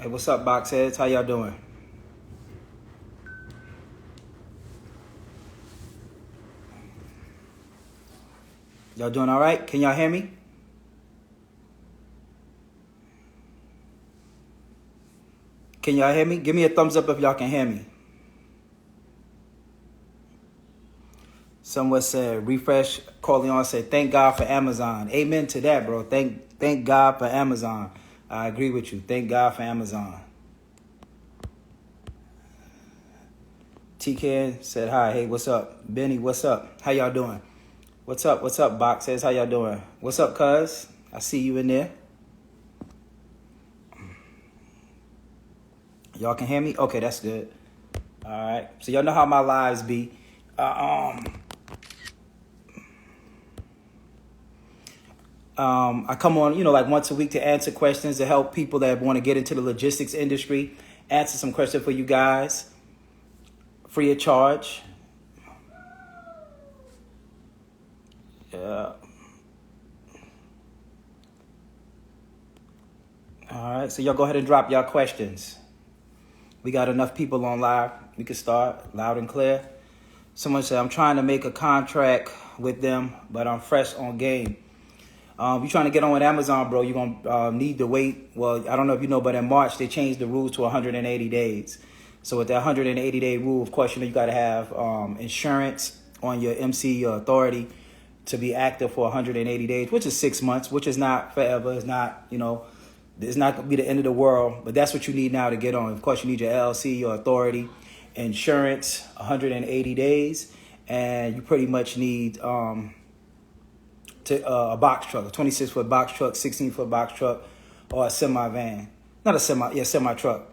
Hey, what's up, Boxheads? How y'all doing? Y'all doing all right? Can y'all hear me? Can y'all hear me? Give me a thumbs up if y'all can hear me. Someone said, refresh, Corleone said, thank God for Amazon. Amen to that, bro. Thank God for Amazon. I agree with you. Thank God for Amazon. TK said, hi. Hey, what's up? Benny, what's up? How y'all doing? What's up? What's up, Box says? How y'all doing? What's up, cuz? I see you in there. Y'all can hear me? Okay, that's good. All right. So y'all know how my lives be. I come on, like once a week to answer questions, to help people that want to get into the logistics industry, answer some questions for you guys, free of charge. Yeah. All right, so y'all go ahead and drop y'all questions. We got enough people on live. We can start loud and clear. Someone said, I'm trying to make a contract with them, but I'm fresh on game. You're trying to get on with Amazon, bro, you're going to need to wait. Well, I don't know if you know, but in March, they changed the rules to 180 days. So with that 180-day rule, of course, you got to have insurance on your MC, your authority, to be active for 180 days, which is 6 months, which is not forever. It's not, it's not going to be the end of the world. But that's what you need now to get on. Of course, you need your LLC, your authority, insurance, 180 days. And you pretty much need a box truck, a 26-foot box truck, 16-foot box truck, or a semi-van. Not a semi-truck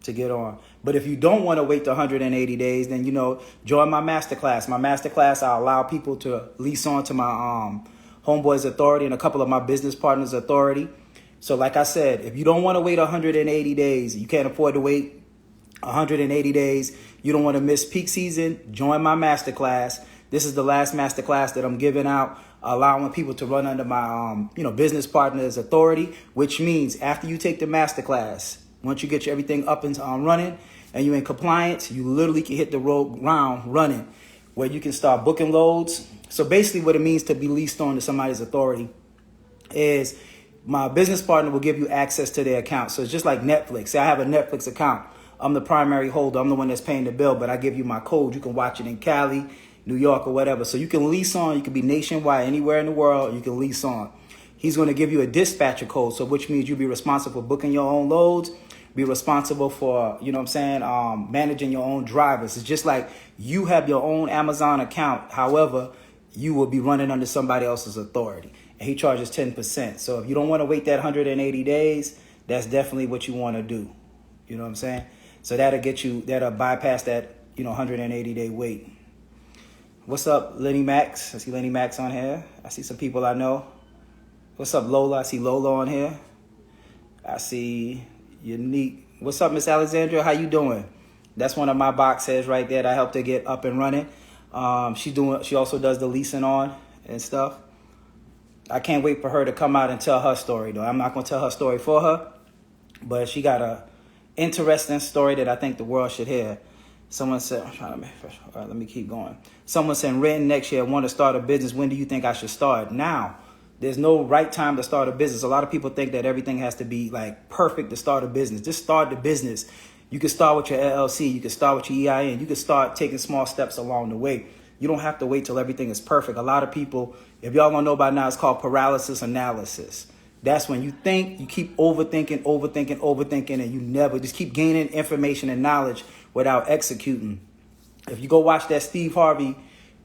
to get on. But if you don't want to wait the 180 days, then, join my masterclass. My masterclass, I allow people to lease on to my homeboy's authority and a couple of my business partners' authority. So like I said, if you don't want to wait 180 days, you can't afford to wait 180 days, you don't want to miss peak season, join my masterclass. This is the last masterclass that I'm giving out, allowing people to run under my business partner's authority, which means after you take the masterclass, once you get everything up and running and you're in compliance, you literally can hit the road ground running, where you can start booking loads. So basically what it means to be leased on to somebody's authority is my business partner will give you access to their account. So it's just like Netflix. Say I have a Netflix account. I'm the primary holder. I'm the one that's paying the bill, but I give you my code. You can watch it in Cali, New York, or whatever. So you can lease on. You can be nationwide, anywhere in the world. You can lease on. He's going to give you a dispatcher code, so which means you'll be responsible for booking your own loads, be responsible for, managing your own drivers. It's just like you have your own Amazon account. However, you will be running under somebody else's authority. And he charges 10%. So if you don't want to wait that 180 days, that's definitely what you want to do. You know what I'm saying? So that'll bypass that, 180-day wait. What's up, Lenny Max? I see Lenny Max on here. I see some people I know. What's up, Lola? I see Lola on here. I see Unique. What's up, Miss Alexandra? How you doing? That's one of my box heads right there that I helped her get up and running. She also does the leasing on and stuff. I can't wait for her to come out and tell her story, though. I'm not going to tell her story for her, but she got a interesting story that I think the world should hear. Someone said, all right, let me keep going. Someone said, written next year, I want to start a business. When do you think I should start? Now. There's no right time to start a business. A lot of people think that everything has to be like perfect to start a business. Just start the business. You can start with your LLC. You can start with your EIN. You can start taking small steps along the way. You don't have to wait till everything is perfect. A lot of people, if y'all don't know by now, it's called paralysis analysis. That's when you think, you keep overthinking, and you never just keep gaining information and knowledge without executing. If you go watch that Steve Harvey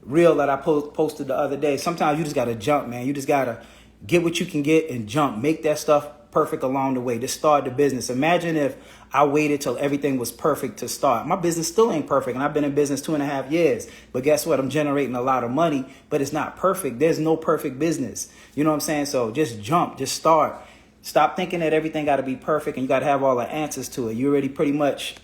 reel that I posted the other day, sometimes you just got to jump, man. You just got to get what you can get and jump. Make that stuff perfect along the way. Just start the business. Imagine if I waited till everything was perfect to start. My business still ain't perfect, and I've been in business 2.5 years. But guess what? I'm generating a lot of money, but it's not perfect. There's no perfect business. You know what I'm saying? So just jump. Just start. Stop thinking that everything got to be perfect and you got to have all the answers to it. You already pretty much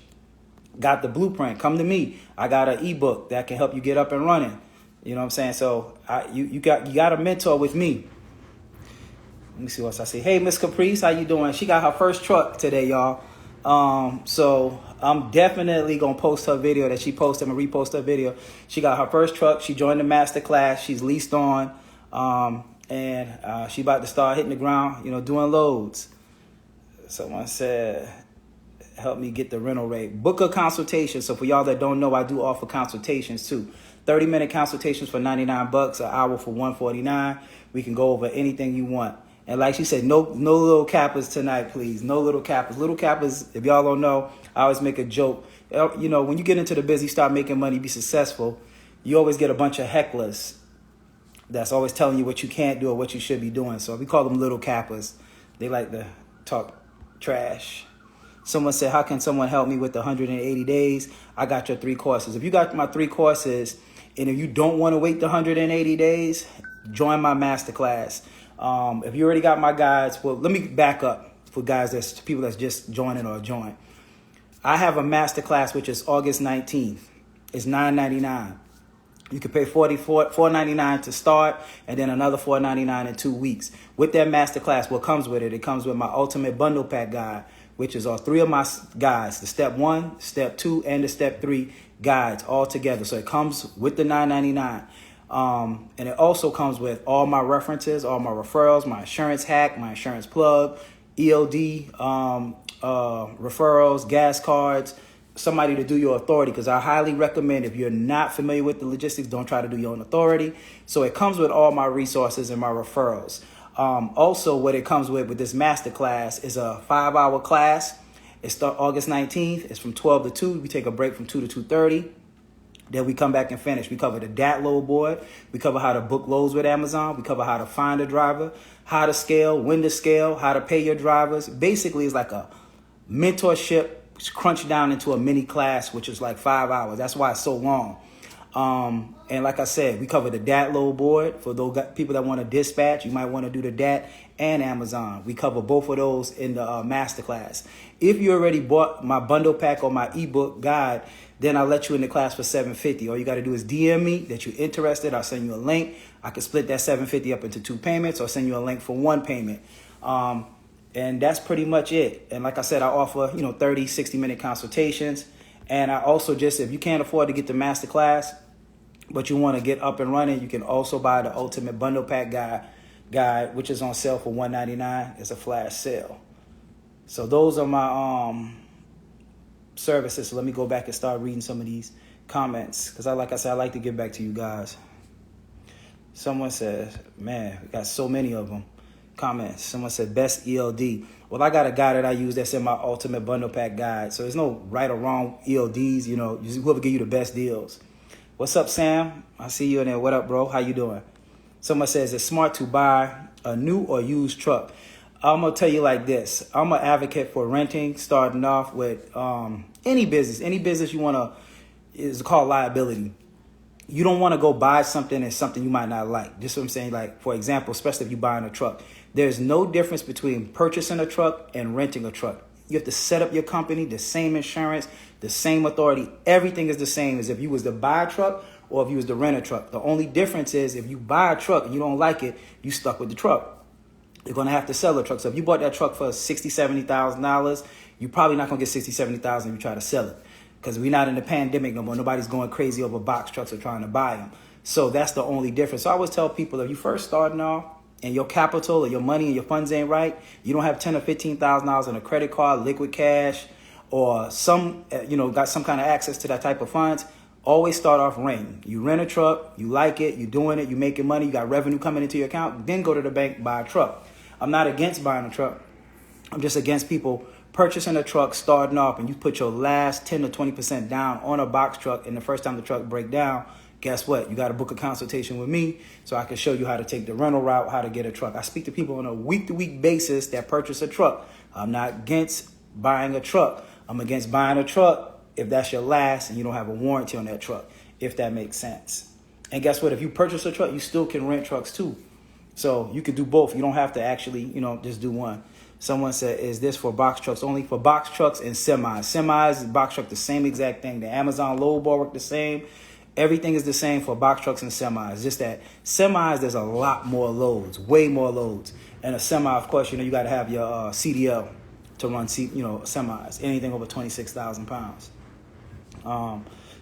got the blueprint. Come to me. I got an ebook that can help you get up and running. You know what I'm saying? So you got a mentor with me. Let me see what I see. Hey, Miss Caprice, how you doing? She got her first truck today, y'all. So I'm definitely gonna post her video that she posted. I'm gonna repost her video. She got her first truck. She joined the master class. She's leased on, and she about to start hitting the ground, doing loads. Someone said, help me get the rental rate. Book a consultation. So for y'all that don't know, I do offer consultations too. 30-minute consultations for $99, an hour for $149. We can go over anything you want. And like she said, no little cappers tonight, please. No little cappers. Little cappers, if y'all don't know, I always make a joke. When you get into the business, start making money, be successful, you always get a bunch of hecklers that's always telling you what you can't do or what you should be doing. So we call them little cappers. They like to talk trash. Someone said, how can someone help me with the 180 days? I got your 3 courses. If you got my 3 courses, and if you don't want to wait the 180 days, join my masterclass. If you already got my guides, well, let me back up for guys, people that's just joining or join. I have a masterclass, which is August 19th. It's $9.99. You can pay $4.99 to start, and then another $4.99 in 2 weeks. With that masterclass, what comes with it? It comes with my ultimate bundle pack guide, which is all 3 of my guides, the step 1, step 2, and the step 3 guides all together. So it comes with the $9.99. And it also comes with all my references, all my referrals, my insurance hack, my insurance plug, EOD, referrals, gas cards, somebody to do your authority. Because I highly recommend, if you're not familiar with the logistics, don't try to do your own authority. So it comes with all my resources and my referrals. Also, what it comes with this masterclass is a 5-hour class. It starts August 19th. It's from 12 to 2. We take a break from 2 to 2:30. Then we come back and finish. We cover the DAT load board. We cover how to book loads with Amazon. We cover how to find a driver, how to scale, when to scale, how to pay your drivers. Basically, it's like a mentorship crunched down into a mini class, which is like 5 hours. That's why it's so long. And like I said, we cover the DAT load board. For those people that want to dispatch, you might want to do the DAT and Amazon. We cover both of those in the masterclass. If you already bought my bundle pack or my ebook guide, then I'll let you in the class for $750. All you got to do is DM me that you're interested. I'll send you a link. I can split that $750 up into 2 payments, or send you a link for 1 payment. And that's pretty much it. And like I said, I offer, 30, 60-minute consultations. And I also if you can't afford to get the master class, but you want to get up and running, you can also buy the Ultimate Bundle Pack guide, which is on sale for $199. It's a flash sale. So those are my services. So let me go back and start reading some of these comments, because I like to get back to you guys. Someone says, man, we got so many of them. Comments. Someone said best ELD. Well, I got a guy that I use that's in my Ultimate Bundle Pack guide. So there's no right or wrong ELDs, whoever give you the best deals. What's up, Sam? I see you in there. What up, bro? How you doing? Someone says it's smart to buy a new or used truck. I'm going to tell you like this. I'm an advocate for renting, starting off with any business. Any business you want to, is called liability. You don't want to go buy something and something you might not like. Just what I'm saying, like, for example, especially if you're buying a truck. There's no difference between purchasing a truck and renting a truck. You have to set up your company, the same insurance, the same authority. Everything is the same as if you was to buy a truck or if you was to rent a truck. The only difference is if you buy a truck and you don't like it, you stuck with the truck. You're going to have to sell the truck. So if you bought that truck for $60,000, $70,000, you're probably not going to get $60,000, $70,000 if you try to sell it. Because we're not in the pandemic no more. Nobody's going crazy over box trucks or trying to buy them. So that's the only difference. So I always tell people, if you first starting off and your capital or your money and your funds ain't right, you don't have $10,000 or $15,000 on a credit card, liquid cash, or got some kind of access to that type of funds, always start off renting. You rent a truck, you like it, you're doing it, you're making money, you got revenue coming into your account, then go to the bank, buy a truck. I'm not against buying a truck. I'm just against people purchasing a truck, starting off, and you put your last 10 to 20% down on a box truck, and the first time the truck break down, guess what? You got to book a consultation with me so I can show you how to take the rental route, how to get a truck. I speak to people on a week-to-week basis that purchase a truck. I'm not against buying a truck. I'm against buying a truck if that's your last and you don't have a warranty on that truck, if that makes sense. And guess what? If you purchase a truck, you still can rent trucks too. So you could do both. You don't have to actually, just do one. Someone said, is this for box trucks only? For box trucks and semis. Semis and box truck, the same exact thing. The Amazon load bar work the same. Everything is the same for box trucks and semis. Just that semis, there's a lot more loads, way more loads. And a semi, of course, you got to have your CDL to run, semis. Anything over 26,000 pounds.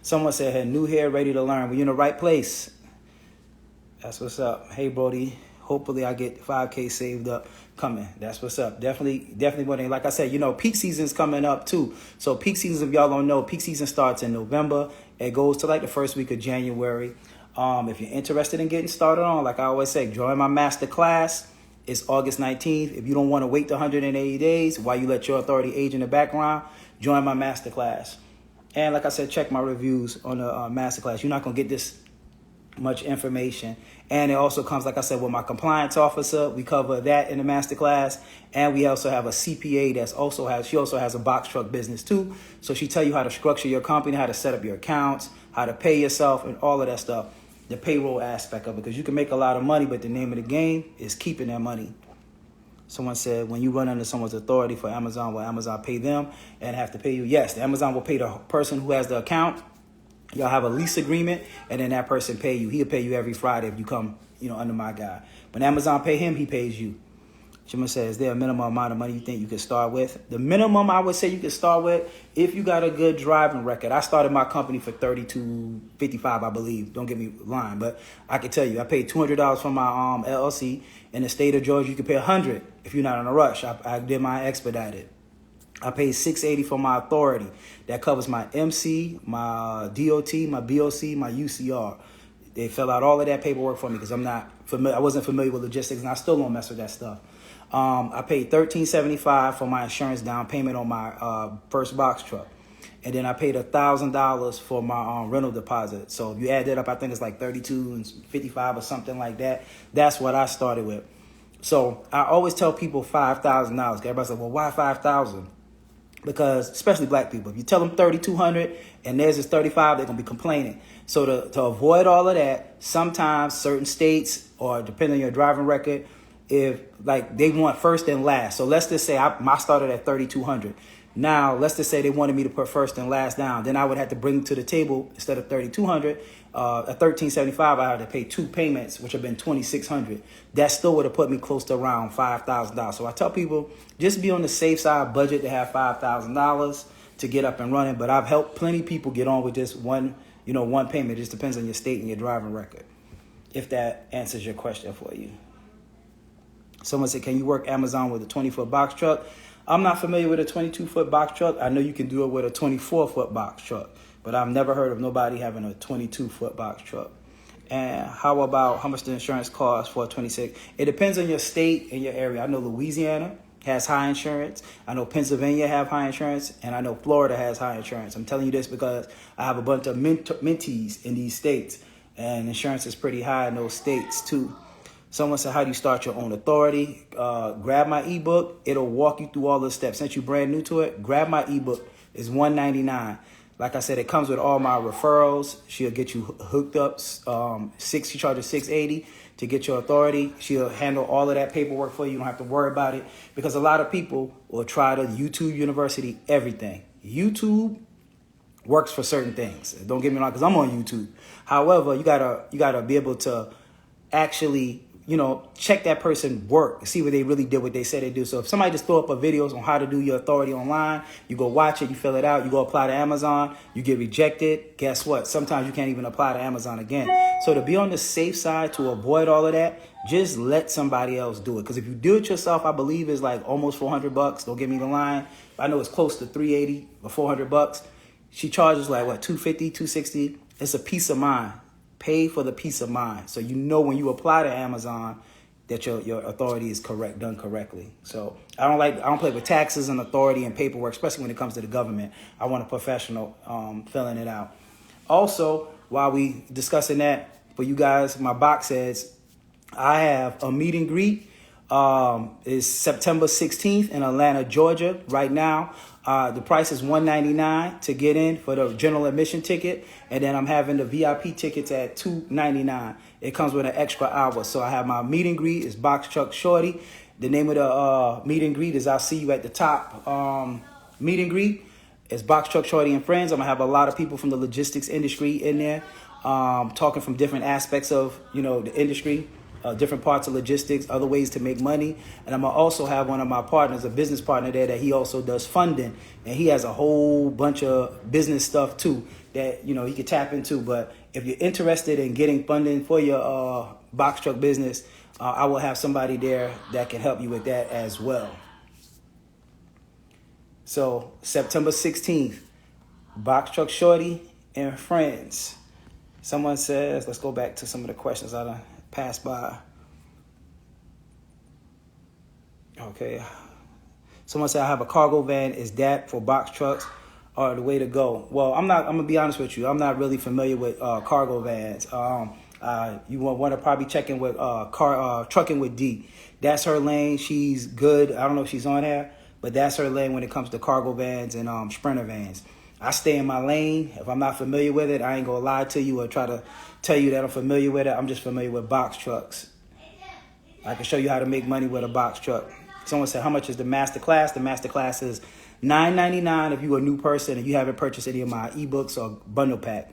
Someone said, "Hey, new here, ready to learn." We're in the right place. That's what's up. Hey, Brody. Hopefully, I get 5K saved up coming. That's what's up. Definitely. Like I said, peak season's coming up too. So peak seasons, if y'all don't know, peak season starts in November. It goes to like the first week of January. If you're interested in getting started on, like I always say, join my master class. It's August 19th. If you don't want to wait the 180 days while you let your authority age in the background, join my master class. And like I said, check my reviews on the master class. You're not going to get this much information. And it also comes, like I said, with my compliance officer. We cover that in the master class. And we also have a CPA she also has a box truck business too. So she tell you how to structure your company, how to set up your accounts, how to pay yourself, and all of that stuff. The payroll aspect of it, because you can make a lot of money, but the name of the game is keeping that money. Someone said, when you run under someone's authority for Amazon, will Amazon pay them and have to pay you? Yes, the Amazon will pay the person who has the account. Y'all have a lease agreement, and then that person pay you. He'll pay you every Friday if you come, under my guy. When Amazon pay him, he pays you. Shimon says, is there a minimum amount of money you think you could start with? The minimum I would say you could start with, if you got a good driving record. I started my company for $32.55, I believe. Don't get me lying, but I can tell you, I paid $200 for my LLC. In the state of Georgia, you can pay $100 if you're not in a rush. I did my expedited. I paid $680 for my authority. That covers my MC, my DOT, my BOC, my UCR. They fill out all of that paperwork for me because I wasn't familiar with logistics, and I still don't mess with that stuff. I paid $13.75 for my insurance down payment on my first box truck. And then I paid $1,000 for my rental deposit. So if you add that up, I think it's like $32.55 or something like that. That's what I started with. So I always tell people $5,000. Everybody's like, well, why $5,000? Because especially black people, if you tell them $3,200 and theirs is $35, they're gonna be complaining. So to avoid all of that, sometimes certain states, or depending on your driving record, if like they want first and last. So let's just say I started at $3,200. Now let's just say they wanted me to put first and last down. Then I would have to bring to the table, instead of $3,200, at $13.75, I had to pay 2 payments, which have been $2,600. That still would have put me close to around $5,000. So I tell people, just be on the safe side, budget to have $5,000 to get up and running. But I've helped plenty of people get on with just one payment. It just depends on your state and your driving record. If that answers your question for you. Someone said, can you work Amazon with a 20-foot box truck? I'm not familiar with a 22-foot box truck. I know you can do it with a 24-foot box truck, but I've never heard of nobody having a 22-foot box truck. And how about how much the insurance costs for a 26? It depends on your state and your area. I know Louisiana has high insurance. I know Pennsylvania have high insurance, and I know Florida has high insurance. I'm telling you this because I have a bunch of mentees in these states, and insurance is pretty high in those states too. Someone said, how do you start your own authority? Grab my ebook. It'll walk you through all the steps. Since you're brand new to it, grab my ebook. It's $199. Like I said, it comes with all my referrals. She'll get you hooked up. She charges $680 to get your authority. She'll handle all of that paperwork for you. You don't have to worry about it, because a lot of people will try to YouTube University everything. YouTube works for certain things. Don't get me wrong, because I'm on YouTube. However, you gotta be able to actually check that person work, see what they really did, what they said they do. So if somebody just throw up a videos on how to do your authority online, you go watch it, you fill it out, you go apply to Amazon, you get rejected. Guess what? Sometimes you can't even apply to Amazon again. So to be on the safe side, to avoid all of that, just let somebody else do it. Because if you do it yourself, I believe it's like almost $400. Don't get me the line. I know it's close to $380 or $400. She charges like what, $250, $260. It's a peace of mind. Pay for the peace of mind. So when you apply to Amazon that your authority is correct, done correctly. So I don't play with taxes and authority and paperwork, especially when it comes to the government. I want a professional filling it out. Also, while we discussing that, for you guys, my box says I have a meet and greet. It's September 16th in Atlanta, Georgia. Right now, the price is $199 to get in for the general admission ticket, and then I'm having the VIP tickets at $299. It comes with an extra hour. So I have my meet and greet. It's Box Truck Shorty. The name of the meet and greet is I'll see you at the top. Meet and greet. It's Box Truck Shorty and Friends. I'm gonna have a lot of people from the logistics industry in there. talking from different aspects of, the industry, different parts of logistics, other ways to make money. And I'm going to also have one of my partners, a business partner there, that he also does funding. And he has a whole bunch of business stuff too that, he could tap into. But if you're interested in getting funding for your box truck business, I will have somebody there that can help you with that as well. So September 16th, Box Truck Shorty and Friends. Someone says, let's go back to some of the questions I done passed by. Okay. Someone said, I have a cargo van. Is that for box trucks or the way to go? Well, I'm going to be honest with you. I'm not really familiar with cargo vans. You want to probably check in with Trucking with D. That's her lane. She's good. I don't know if she's on there, but that's her lane when it comes to cargo vans and Sprinter vans. I stay in my lane. If I'm not familiar with it, I ain't going to lie to you or try to tell you that I'm familiar with it. I'm just familiar with box trucks. I can show you how to make money with a box truck. Someone said, how much is the masterclass? The masterclass is $9.99 if you're a new person and you haven't purchased any of my ebooks or bundle pack.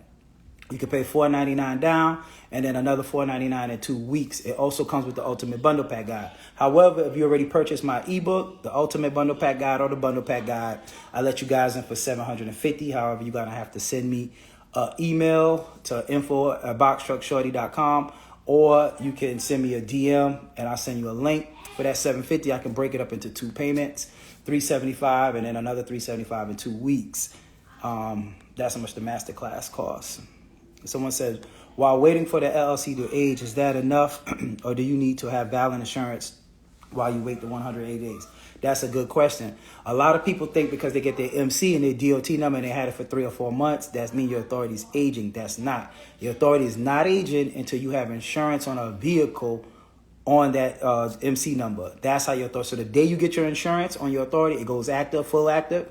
You can pay $4.99 down and then another $4.99 in 2 weeks. It also comes with the Ultimate Bundle Pack Guide. However, if you already purchased my ebook, the Ultimate Bundle Pack Guide or the Bundle Pack Guide, I let you guys in for $750. However, you're going to have to send me an email to info@boxtruckshorty.com, or you can send me a DM and I'll send you a link. For that $750, I can break it up into 2 payments, $375 and then another $375 in 2 weeks. That's how much the masterclass costs. Someone says, while waiting for the LLC to age, is that enough? Or do you need to have valid insurance while you wait the 180 days? That's a good question. A lot of people think because they get their MC and their DOT number and they had it for 3 or 4 months, that means your authority is aging. That's not. Your authority is not aging until you have insurance on a vehicle on that MC number. That's how your authority. So the day you get your insurance on your authority, it goes active, full active.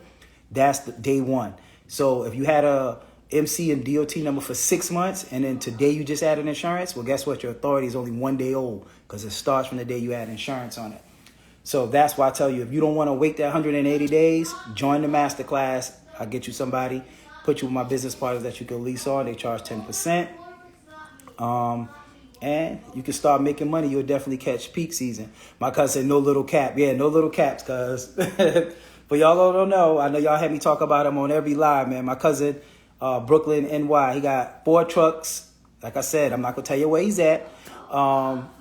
That's the day one. So if you had a MC and DOT number for 6 months and then today you just added insurance, well, guess what? Your authority is only 1 day old because it starts from the day you add insurance on it. So that's why I tell you, if you don't want to wait that 180 days, join the masterclass. I'll get you somebody, put you with my business partners that you can lease on. They charge 10%. And you can start making money. You'll definitely catch peak season. My cousin said, no little cap. Yeah, no little caps, cuz. For y'all who don't know, I know y'all had me talk about him on every live, man. My cousin, Brooklyn, NY, he got 4 trucks. Like I said, I'm not going to tell you where he's at.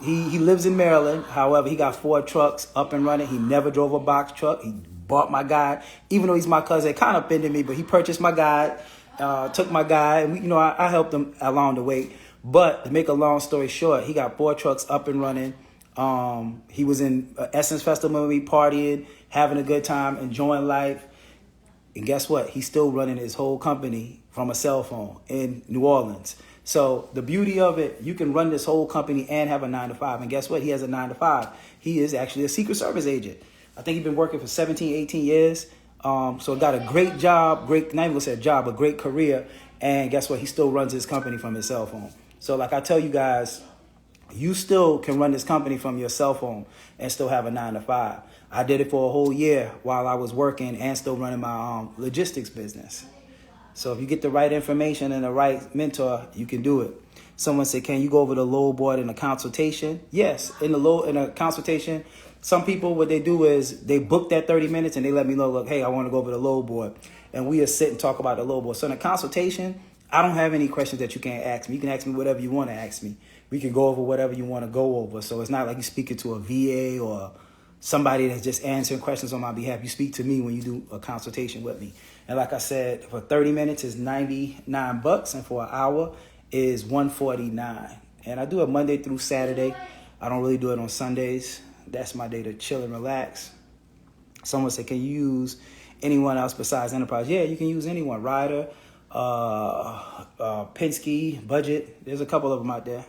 He lives in Maryland. However, he got 4 trucks up and running. He never drove a box truck. He bought my guide. Even though he's my cousin, it kind of offended me, but he purchased my guide, took my guide, and I helped him along the way. But to make a long story short, he got 4 trucks up and running. He was in Essence Festival with me, partying, having a good time, enjoying life. And guess what? He's still running his whole company from a cell phone in New Orleans. So the beauty of it, you can run this whole company and have a 9-to-5. And guess what? He has a 9-to-5. He is actually a Secret Service agent. I think he's been working for 17, 18 years. So got a great job, not even gonna say a job, a great career. And guess what? He still runs his company from his cell phone. So like I tell you guys, you still can run this company from your cell phone and still have a 9-to-5. I did it for a whole year while I was working and still running my logistics business. So if you get the right information and the right mentor, you can do it. Someone said, can you go over the load board in a consultation? Yes, in a consultation, some people, what they do is they book that 30 minutes and they let me know, look, hey, I want to go over the load board. And we just sit and talk about the load board. So in a consultation, I don't have any questions that you can't ask me. You can ask me whatever you want to ask me. We can go over whatever you want to go over. So it's not like you're speaking to a VA or somebody that's just answering questions on my behalf. You speak to me when you do a consultation with me. And like I said, for 30 minutes is $99, and for an hour is $149. And I do it Monday through Saturday. I don't really do it on Sundays. That's my day to chill and relax. Someone said, can you use anyone else besides Enterprise? Yeah, you can use anyone. Ryder, Penske, Budget. There's a couple of them out there.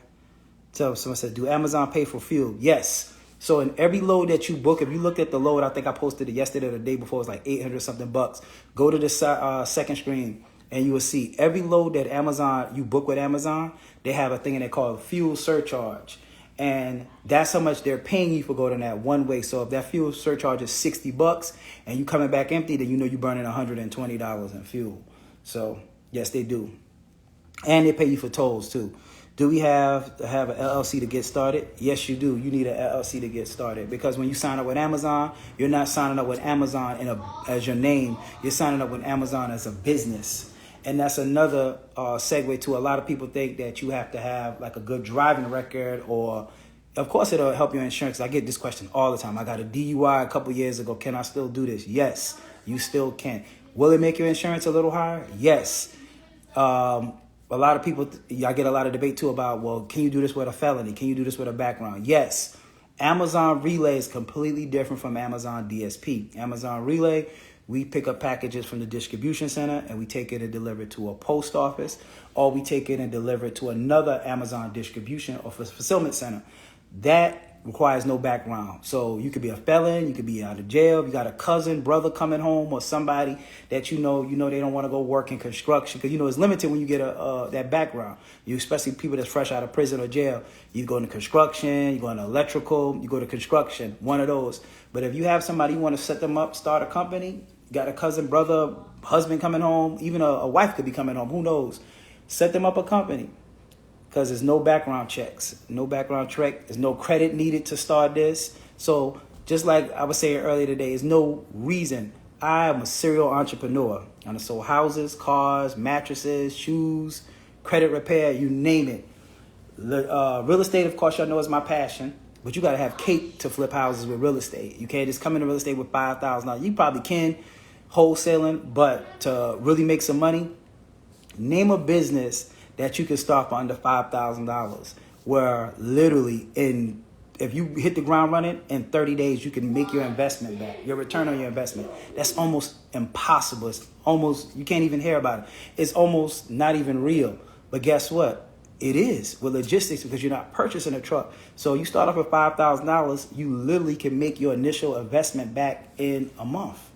So someone said, do Amazon pay for fuel? Yes. So in every load that you book, if you look at the load, I think I posted it yesterday or the day before, it was like 800 something bucks. Go to the second screen and you will see every load that you book with Amazon, they have a thing in there called fuel surcharge. And that's how much they're paying you for going that one way. So if that fuel surcharge is $60 and you coming back empty, then you know you're burning $120 in fuel. So yes, they do. And they pay you for tolls too. Do we have to have an LLC to get started? Yes, you do. You need an LLC to get started, because when you sign up with Amazon, you're not signing up with Amazon as your name. You're signing up with Amazon as a business. And that's another segue to, a lot of people think that you have to have like a good driving record, or of course it'll help your insurance. I get this question all the time. I got a DUI a couple years ago. Can I still do this? Yes, you still can. Will it make your insurance a little higher? Yes. A lot of people, I get a lot of debate too about, well, can you do this with a felony? Can you do this with a background? Yes. Amazon Relay is completely different from Amazon DSP. Amazon Relay, we pick up packages from the distribution center and we take it and deliver it to a post office, or we take it and deliver it to another Amazon distribution or fulfillment center. That requires no background. So you could be a felon, you could be out of jail, you got a cousin, brother coming home, or somebody that you know they don't want to go work in construction, because it's limited when you get that background. Especially people that's fresh out of prison or jail. You go into construction, you go into electrical, you go to construction, one of those. But if you have somebody you want to set them up, start a company, got a cousin, brother, husband coming home, even a wife could be coming home, who knows? Set them up a company. Because there's no background checks, no background check. There's no credit needed to start this. So just like I was saying earlier today, there's no reason. I am a serial entrepreneur. I sold houses, cars, mattresses, shoes, credit repair, you name it. Real estate, of course, y'all know is my passion. But you got to have cake to flip houses with real estate. You can't just come into real estate with $5,000. You probably can wholesaling, but to really make some money, name a business that you can start for under $5,000, where literally if you hit the ground running in 30 days, you can make your investment back, your return on your investment. That's almost impossible. It's almost, you can't even hear about it. It's almost not even real. But guess what? It is with logistics, because you're not purchasing a truck. So you start off with $5,000, you literally can make your initial investment back in a month.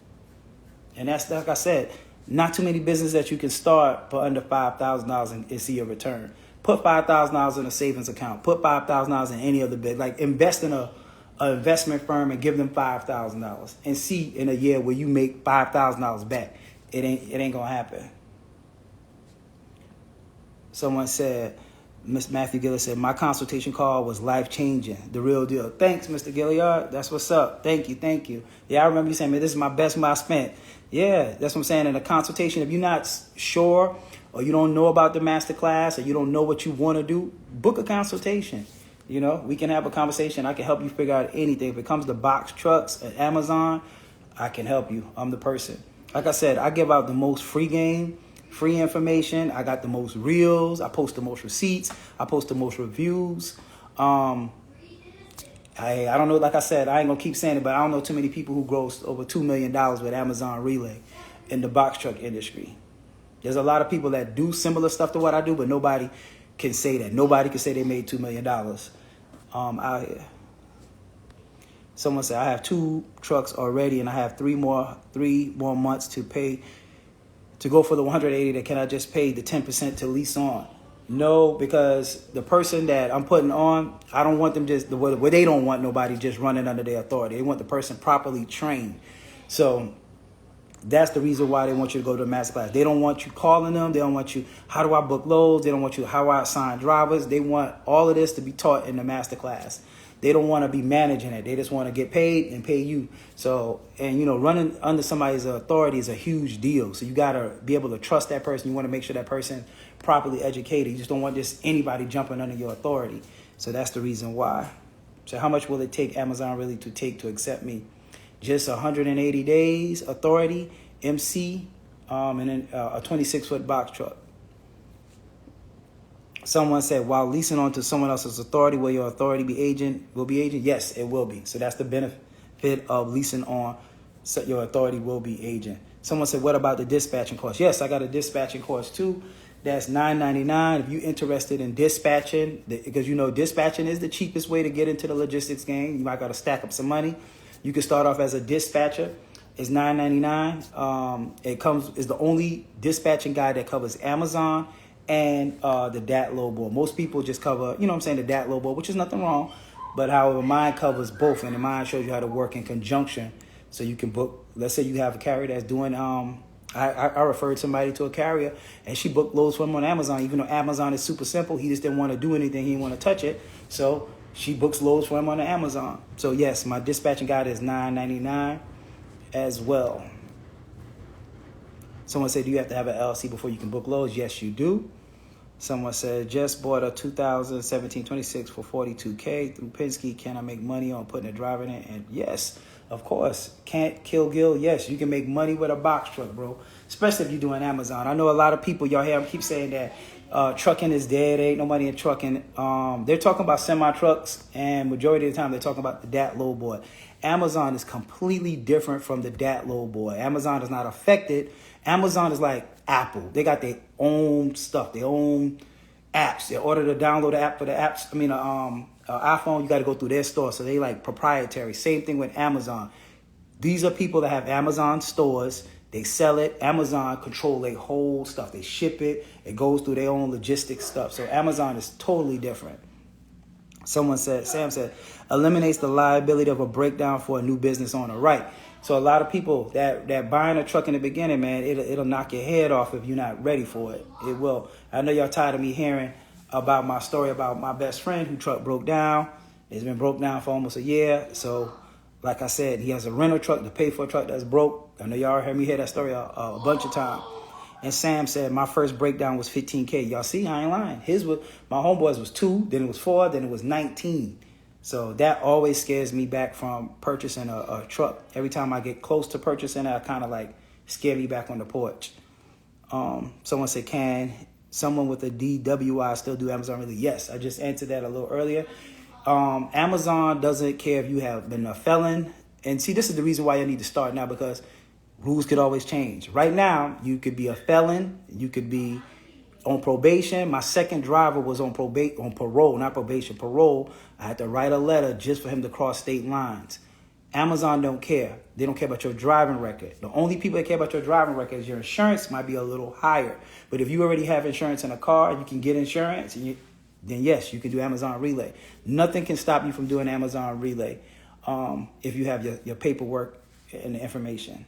And that's, like I said, not too many businesses that you can start for under $5,000 and see a return. Put $5,000 in a savings account. Put $5,000 in any other bit. Like invest in a investment firm and give them $5,000 and see in a year where you make $5,000 back. It ain't gonna happen. Someone said, Miss Matthew Gilliard said, my consultation call was life-changing, the real deal. Thanks, Mr. Gilliard. That's what's up. Thank you. Yeah, I remember you saying, man, this is my best money I spent. Yeah, that's what I'm saying. In a consultation, if you're not sure, or you don't know about the master class, or you don't know what you want to do, book a consultation. We can have a conversation. I can help you figure out anything. If it comes to box trucks at Amazon, I can help you. I'm the person. Like I said, I give out the most free game, free information. I got the most reels. I post the most receipts. I post the most reviews. I don't know, like I said, I ain't going to keep saying it, but I don't know too many people who grossed over $2 million with Amazon Relay in the box truck industry. There's a lot of people that do similar stuff to what I do, but nobody can say that. Nobody can say they made $2 million out here. Someone said, I have 2 trucks already, and I have three more months to pay to go for the 180. That can I just pay the 10% to lease on? No, because the person that I'm putting on, I don't want them where they don't want nobody just running under their authority. They want the person properly trained. So that's the reason why they want you to go to a master class. They don't want you calling them. They don't want you, how do I book loads? They don't want you, how do I assign drivers? They want all of this to be taught in the master class. They don't want to be managing it. They just want to get paid and pay you. So, and running under somebody's authority is a huge deal. So you got to be able to trust that person. You want to make sure that person properly educated. You just don't want just anybody jumping under your authority. So that's the reason why. So how much will it take Amazon really to accept me? Just 180 days, authority, MC, and then a 26-foot box truck. Someone said, while leasing onto someone else's authority, will your authority be agent? Yes, it will be. So that's the benefit of leasing on. So your authority will be agent. Someone said, what about the dispatching course? Yes, I got a dispatching course too. That's $9.99. If you're interested in dispatching, because dispatching is the cheapest way to get into the logistics game. You might got to stack up some money. You can start off as a dispatcher. It's $9.99. Is the only dispatching guide that covers Amazon and the DAT low board. Most people just cover, the DAT low board, which is nothing wrong. But however, mine covers both, and mine shows you how to work in conjunction. So you can book, let's say you have a carrier that's doing I referred somebody to a carrier, and she booked loads for him on Amazon. Even though Amazon is super simple, he just didn't want to do anything. He didn't want to touch it. So she books loads for him on Amazon. So yes, my dispatching guide is $9.99 as well. Someone said, do you have to have an LLC before you can book loads? Yes, you do. Someone said, just bought a 2017 26 for $42K through Penske. Can I make money on putting a driver in it? And yes, of course. Can't kill Gil. Yes, you can make money with a box truck, bro. Especially if you're doing Amazon. I know a lot of people, y'all hear them keep saying that trucking is dead. There ain't no money in trucking. They're talking about semi-trucks, and majority of the time they're talking about the DAT load boy. Amazon is completely different from the DAT load boy. Amazon is not affected. Amazon is like Apple. They got their own stuff, their own apps. In order to download the app for the apps, iPhone, you got to go through their store. So they like proprietary. Same thing with Amazon. These are people that have Amazon stores. They sell it. Amazon control their whole stuff. They ship it. It goes through their own logistics stuff. So Amazon is totally different. Sam said, eliminates the liability of a breakdown for a new business owner. Right. So a lot of people that buying a truck in the beginning, man, it'll knock your head off if you're not ready for it. It will. I know y'all tired of me hearing about my story about my best friend who truck broke down. It's been broke down for almost a year. So like I said, he has a rental truck to pay for a truck that's broke. I know y'all heard me hear that story a bunch of times. And Sam said, my first breakdown was $15K. Y'all see, I ain't lying. My homeboys was 2, then it was 4, then it was 19. So that always scares me back from purchasing a truck. Every time I get close to purchasing it, I kind of like scare me back on the porch. Someone said, can someone with a DWI still do Amazon Relay? Yes, I just answered that a little earlier. Amazon doesn't care if you have been a felon. And see, this is the reason why you need to start now, because rules could always change. Right now, you could be a felon. You could be on probation. My second driver was on parole, not probation, parole. I had to write a letter just for him to cross state lines. Amazon don't care. They don't care about your driving record. The only people that care about your driving record is your insurance might be a little higher. But if you already have insurance in a car, you can get insurance, then yes, you can do Amazon Relay. Nothing can stop you from doing Amazon Relay if you have your paperwork and the information.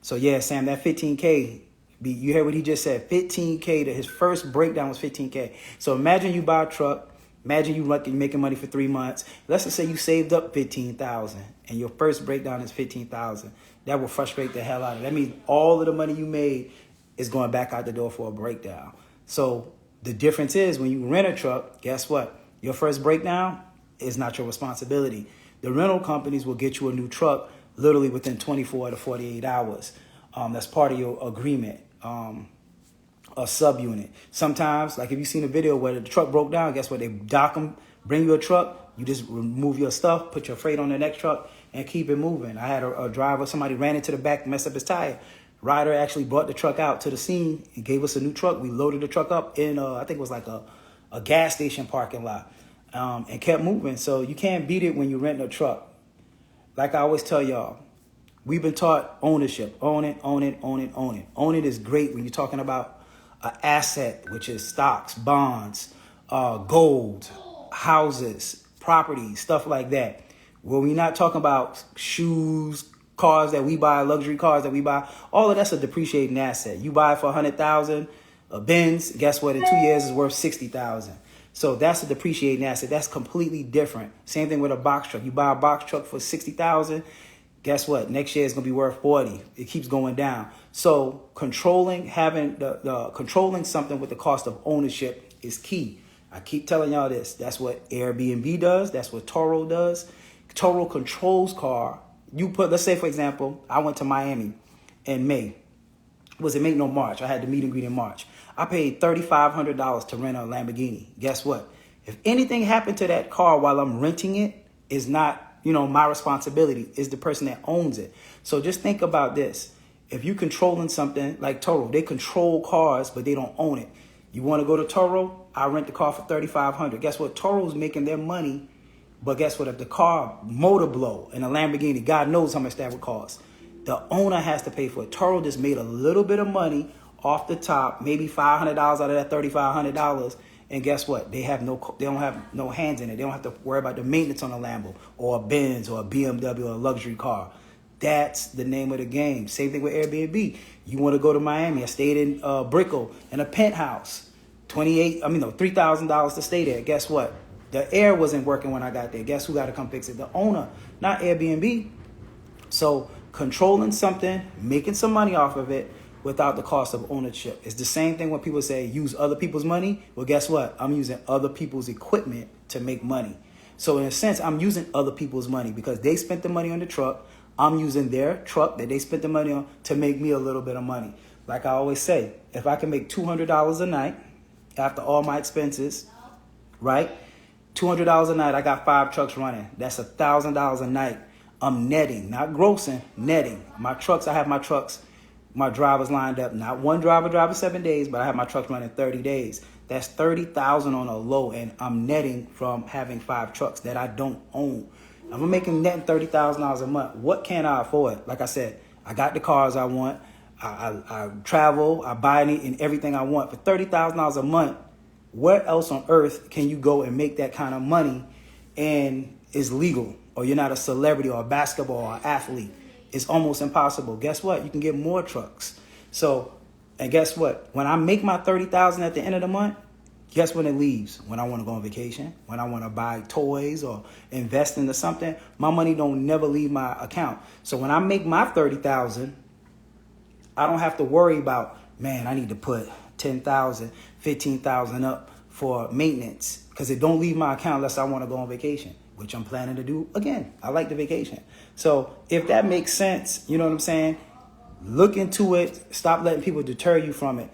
So yeah, Sam, that $15K, you heard what he just said, $15K, his first breakdown was $15K. So imagine you buy a truck, imagine you making money for 3 months. Let's just say you saved up $15,000 and your first breakdown is $15,000. That will frustrate the hell out of it. That means all of the money you made is going back out the door for a breakdown. So the difference is when you rent a truck, guess what? Your first breakdown is not your responsibility. The rental companies will get you a new truck literally within 24 to 48 hours. That's part of your agreement, a subunit. Sometimes, like if you've seen a video where the truck broke down, guess what? They dock them, bring you a truck, you just remove your stuff, put your freight on the next truck, and keep it moving. I had a driver, somebody ran into the back, messed up his tire. Ryder actually brought the truck out to the scene. He gave us a new truck. We loaded the truck up in, I think it was like a gas station parking lot, and kept moving. So you can't beat it when you're renting a truck. Like I always tell y'all, we've been taught ownership. Own it, own it, own it, own it. Own it is great when you're talking about an asset, which is stocks, bonds, gold, houses, property, stuff like that. Where we're not talking about shoes, cars that we buy, luxury cars that we buy. All of that's a depreciating asset. You buy it for $100,000, a Benz, guess what? In 2 years it's worth $60,000. So that's a depreciating asset. That's completely different. Same thing with a box truck. You buy a box truck for $60,000. Guess what? Next year it's gonna be worth $40,000. It keeps going down. So controlling controlling something with the cost of ownership is key. I keep telling y'all this. That's what Airbnb does. That's what Turo does. Turo controls car. Let's say for example, I went to Miami in May. Was it May? No, March. I had the meet and greet in March. I paid $3,500 to rent a Lamborghini. Guess what? If anything happened to that car while I'm renting it, is not, my responsibility. Is the person that owns it. So just think about this. If you're controlling something like Turo, they control cars, but they don't own it. You want to go to Turo? I rent the car for $3,500. Guess what? Toro's making their money. But guess what? If the car motor blow in a Lamborghini, God knows how much that would cost. The owner has to pay for it. Toro just made a little bit of money off the top, maybe $500 out of that $3,500, and guess what? They don't have no hands in it. They don't have to worry about the maintenance on a Lambo or a Benz or a BMW or a luxury car. That's the name of the game. Same thing with Airbnb. You want to go to Miami. I stayed in Brickell in a penthouse. $3,000 to stay there. Guess what? The air wasn't working when I got there. Guess who got to come fix it? The owner, not Airbnb. So controlling something, making some money off of it without the cost of ownership. It's the same thing when people say use other people's money. Well, guess what? I'm using other people's equipment to make money. So in a sense, I'm using other people's money because they spent the money on the truck. I'm using their truck that they spent the money on to make me a little bit of money. Like I always say, if I can make $200 a night after all my expenses, right? $200 a night, I got 5 trucks running. That's $1,000 a night. I'm netting, not grossing, netting. My trucks, I have my trucks, my drivers lined up. Not one driver driving 7 days, but I have my trucks running 30 days. That's $30,000 on a low, and I'm netting from having 5 trucks that I don't own. I'm making netting $30,000 a month. What can I afford? Like I said, I got the cars I want. I travel. I buy everything I want for $30,000 a month. Where else on earth can you go and make that kind of money and is legal? Or you're not a celebrity or a basketball or athlete. It's almost impossible. Guess what? You can get more trucks. So, and guess what? When I make my $30,000 at the end of the month, guess when it leaves? When I want to go on vacation, when I want to buy toys or invest into something, my money don't never leave my account. So when I make my $30,000, I don't have to worry about, man, I need to put $10,000, $15,000 up for maintenance because it don't leave my account unless I want to go on vacation, which I'm planning to do again. I like the vacation. So if that makes sense, you know what I'm saying? Look into it. Stop letting people deter you from it.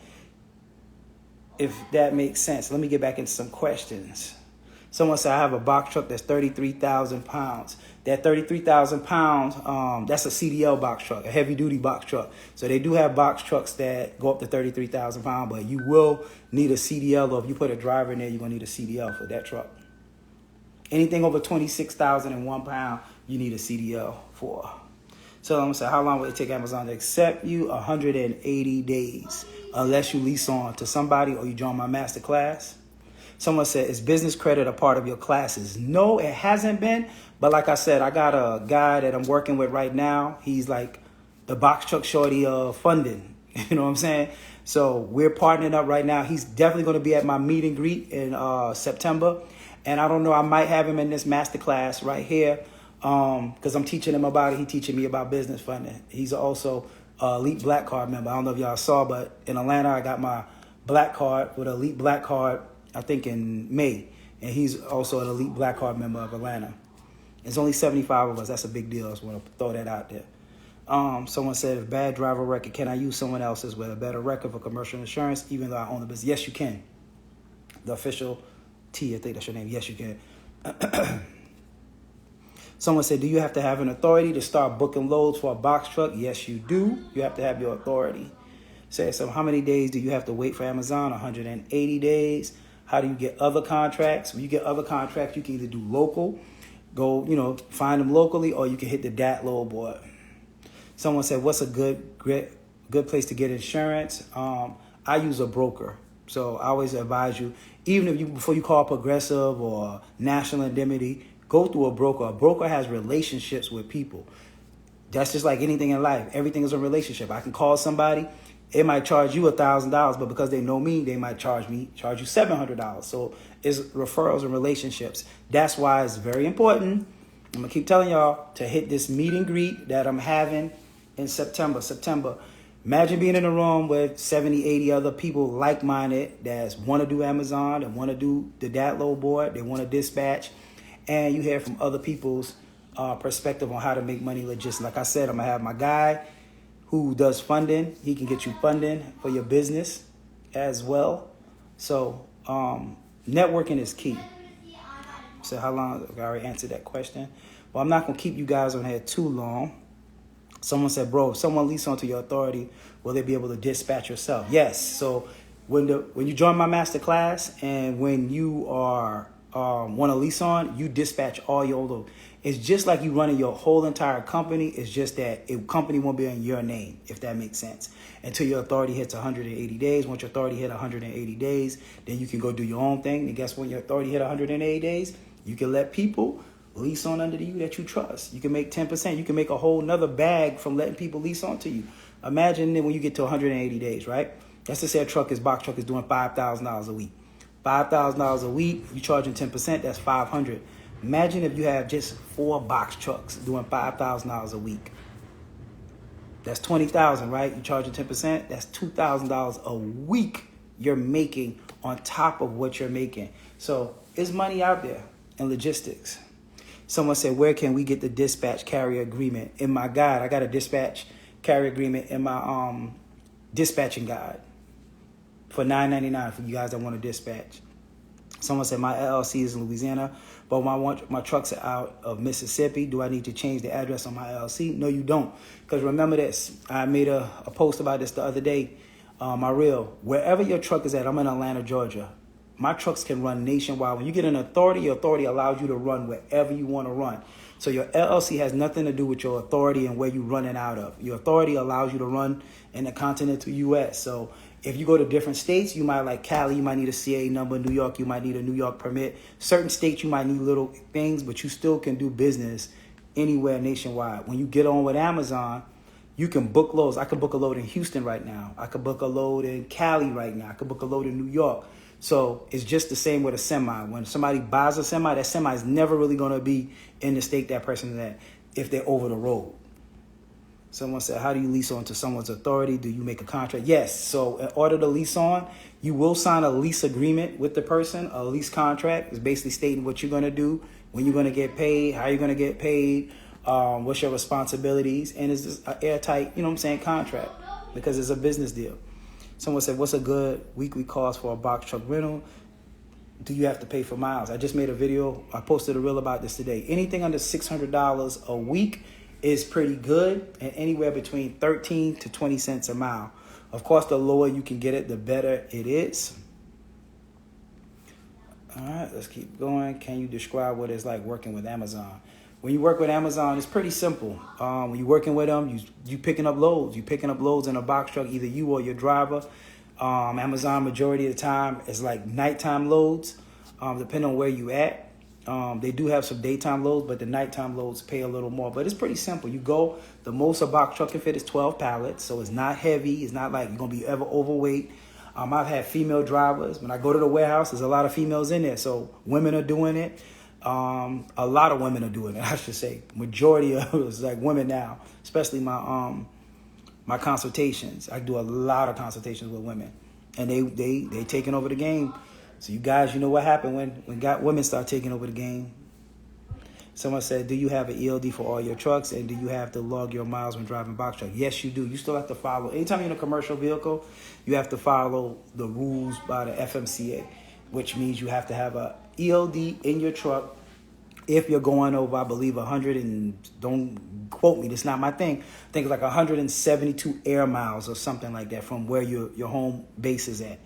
If that makes sense. Let me get back into some questions. Someone said, I have a box truck that's 33,000 pounds. That 33,000 pounds, that's a CDL box truck, a heavy duty box truck. So they do have box trucks that go up to 33,000 pounds, but you will need a CDL, or if you put a driver in there, you're going to need a CDL for that truck. Anything over 26,001 pounds, you need a CDL for. So I'm going to say, how long will it take Amazon to accept you? 180 days, unless you lease on to somebody or you join my master class. Someone said, is business credit a part of your classes? No, it hasn't been. But like I said, I got a guy that I'm working with right now. He's like the box truck shorty of funding. You know what I'm saying? So we're partnering up right now. He's definitely going to be at my meet and greet in September. And I don't know, I might have him in this master class right here because I'm teaching him about it. He's teaching me about business funding. He's also an Elite Black Card member. I don't know if y'all saw, but in Atlanta, I got my Black Card with Elite Black Card, I think in May. And he's also an Elite Black Card member of Atlanta. It's only 75 of us. That's a big deal. I just want to throw that out there. Someone said, if bad driver record, can I use someone else's with a better record for commercial insurance, even though I own the business? Yes, you can. The official T, I think that's your name. Yes, you can. Someone said, do you have to have an authority to start booking loads for a box truck? Yes, you do. You have to have your authority. Say, so how many days do you have to wait for Amazon? 180 days. How do you get other contracts? When you get other contracts, you can either do local, go, find them locally, or you can hit the DAT load board. Someone said, what's a good place to get insurance? I use a broker. So I always advise you, even if before you call Progressive or National Indemnity, go through a broker. A broker has relationships with people. That's just like anything in life. Everything is a relationship. I can call somebody. It might charge you $1,000, but because they know me, they might charge you $700. So it's referrals and relationships. That's why it's very important. I'm going to keep telling y'all to hit this meet and greet that I'm having in September. Imagine being in a room with 70, 80 other people like-minded that want to do Amazon, that want to do the DAT load board, they want to dispatch, and you hear from other people's perspective on how to make money legit. Like I said, I'm going to have my guy who does funding. He can get you funding for your business as well. So networking is key. So how long? I already answered that question. Well, I'm not going to keep you guys on here too long. Someone said, bro, if someone lease onto your authority, will they be able to dispatch yourself? Yes. So when you join my master class and when you are want to lease on, you dispatch all your load. It's just like you running your whole entire company. It's just that a company won't be in your name, if that makes sense, until your authority hits 180 days. Once your authority hit 180 days, then you can go do your own thing. And guess when your authority hit 180 days, you can let people lease on under you that you trust. You can make 10%. You can make a whole nother bag from letting people lease on to you. Imagine then when you get to 180 days, right? Let's just say box truck is doing $5,000 a week. $5,000 a week, you charging 10%, that's $500. Imagine if you have just 4 box trucks doing $5,000 a week. That's $20,000, right? You charging 10%, that's $2,000 a week you're making on top of what you're making. So there's money out there in logistics. Someone said, where can we get the dispatch carrier agreement? In my guide, I got a dispatch carrier agreement in my dispatching guide for $9.99 for you guys that want to dispatch. Someone said, my LLC is in Louisiana, but my trucks are out of Mississippi. Do I need to change the address on my LLC? No, you don't. Because remember this, I made a post about this the other day, my reel. Wherever your truck is at, I'm in Atlanta, Georgia. My trucks can run nationwide. When you get an authority, your authority allows you to run wherever you want to run. So your LLC has nothing to do with your authority and where you're running out of. Your authority allows you to run in the continental U.S. So if you go to different states, you might, like Cali, you might need a CA number. New York, you might need a New York permit. Certain states, you might need little things, but you still can do business anywhere nationwide. When you get on with Amazon, you can book loads. I could book a load in Houston right now. I could book a load in Cali right now. I could book a load in New York. So it's just the same with a semi. When somebody buys a semi, that semi is never really going to be in the state that person is at if they're over the road. Someone said, how do you lease on to someone's authority? Do you make a contract? Yes. So in order to lease on, you will sign a lease agreement with the person. A lease contract is basically stating what you're going to do, when you're going to get paid, how you're going to get paid, what's your responsibilities. And it's just an airtight, contract, because it's a business deal. Someone said, what's a good weekly cost for a box truck rental? Do you have to pay for miles? I just made a video. I posted a reel about this today. Anything under $600 a week is pretty good, and anywhere between 13 to 20 cents a mile. Of course, the lower you can get it, the better it is. All right, let's keep going. Can you describe what it's like working with Amazon? When you work with Amazon, it's pretty simple. When you're working with them, you picking up loads. You picking up loads in a box truck, either you or your driver. Amazon, majority of the time, is like nighttime loads, depending on where you at. They do have some daytime loads, but the nighttime loads pay a little more. But it's pretty simple. You go, the most a box truck can fit is 12 pallets, so it's not heavy. It's not like you're going to be ever overweight. I've had female drivers. When I go to the warehouse, there's a lot of females in there, so women are doing it. A lot of women are doing it, I should say. Majority of it is like women now, especially my consultations. I do a lot of consultations with women, and they taking over the game. So you guys, you know what happened when women start taking over the game. Someone said, do you have an ELD for all your trucks, and do you have to log your miles when driving box truck? Yes, you do. You still have to follow. Anytime you're in a commercial vehicle, you have to follow the rules by the FMCA, which means you have to have a ELD in your truck. If you're going over, I believe 100, and don't quote me, that's not my thing. I think it's like 172 air miles or something like that from where your home base is at.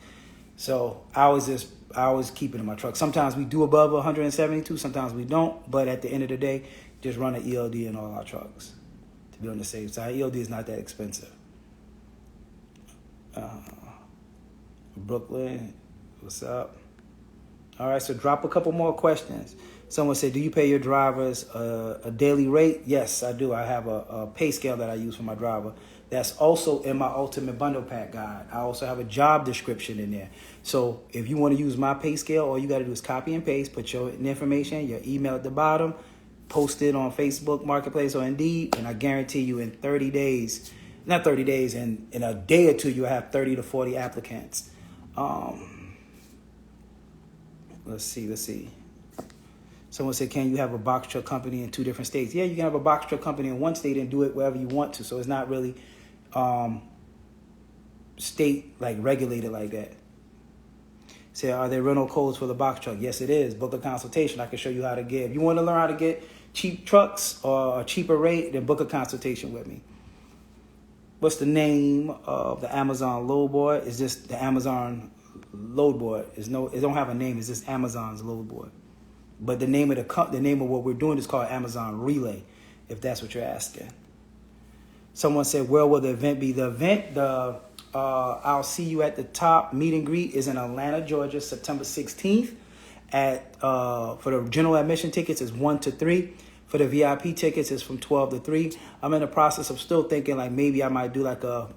So I always keep it in my truck. Sometimes we do above 172, sometimes we don't. But at the end of the day, just run an ELD in all our trucks to be on the safe side. ELD is not that expensive. Brooklyn, what's up? All right, so drop a couple more questions. Someone said, do you pay your drivers a daily rate? Yes, I do. I have a pay scale that I use for my driver. That's also in my Ultimate Bundle Pack guide. I also have a job description in there. So if you want to use my pay scale, all you got to do is copy and paste, put your information, your email at the bottom, post it on Facebook, Marketplace, or Indeed, and I guarantee you in 30 days, not 30 days, in a day or two, you'll have 30 to 40 applicants. Let's see. Someone said, can you have a box truck company in 2 different states? Yeah, you can have a box truck company in one state and do it wherever you want to. So it's not really state like regulated like that. Say, are there rental codes for the box truck? Yes, it is. Book a consultation. I can show you how to get. If you want to learn how to get cheap trucks or a cheaper rate, then book a consultation with me. What's the name of the Amazon load board? It's just the Amazon load board. It don't have a name. It's just Amazon's load board. But the name of what we're doing is called Amazon Relay, if that's what you're asking. Someone said, where will the event be? The event, I'll see you at the top meet and greet is in Atlanta, Georgia, September 16th For the general admission tickets, it's 1 to 3. For the VIP tickets, it's from 12 to 3. I'm in the process of still thinking like maybe I might do like a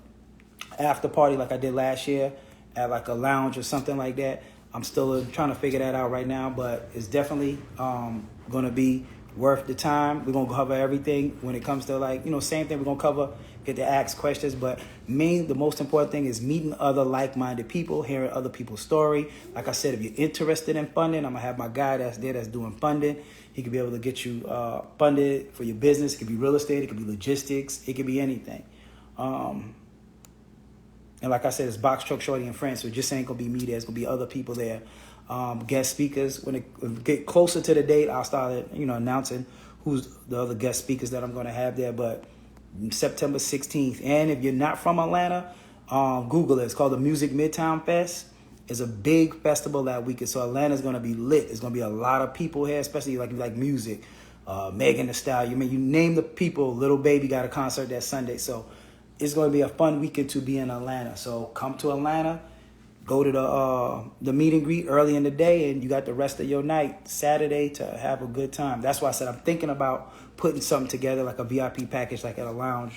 after party like I did last year at like a lounge or something like that. I'm still trying to figure that out right now, but it's definitely going to be worth the time. We're going to cover everything when it comes to like, same thing we're going to cover, get to ask questions. But the most important thing is meeting other like-minded people, hearing other people's story. Like I said, if you're interested in funding, I'm going to have my guy that's there that's doing funding. He could be able to get you funded for your business. It could be real estate. It could be logistics. It could be anything. And like I said, it's Box Truck Shorty and friends. So it just ain't going to be me. There's going to be other people there. Guest speakers. When it get closer to the date, I'll start, announcing who's the other guest speakers that I'm going to have there. But September 16th. And if you're not from Atlanta, Google it. It's called the Music Midtown Fest. It's a big festival that weekend. So Atlanta's going to be lit. There's going to be a lot of people here, especially like music. Megan Thee Stallion. You name the people. Little Baby got a concert that Sunday. So it's going to be a fun weekend to be in Atlanta. So come to Atlanta. Go to the meet and greet early in the day, and you got the rest of your night, Saturday, to have a good time. That's why I said I'm thinking about putting something together, like a VIP package, like at a lounge,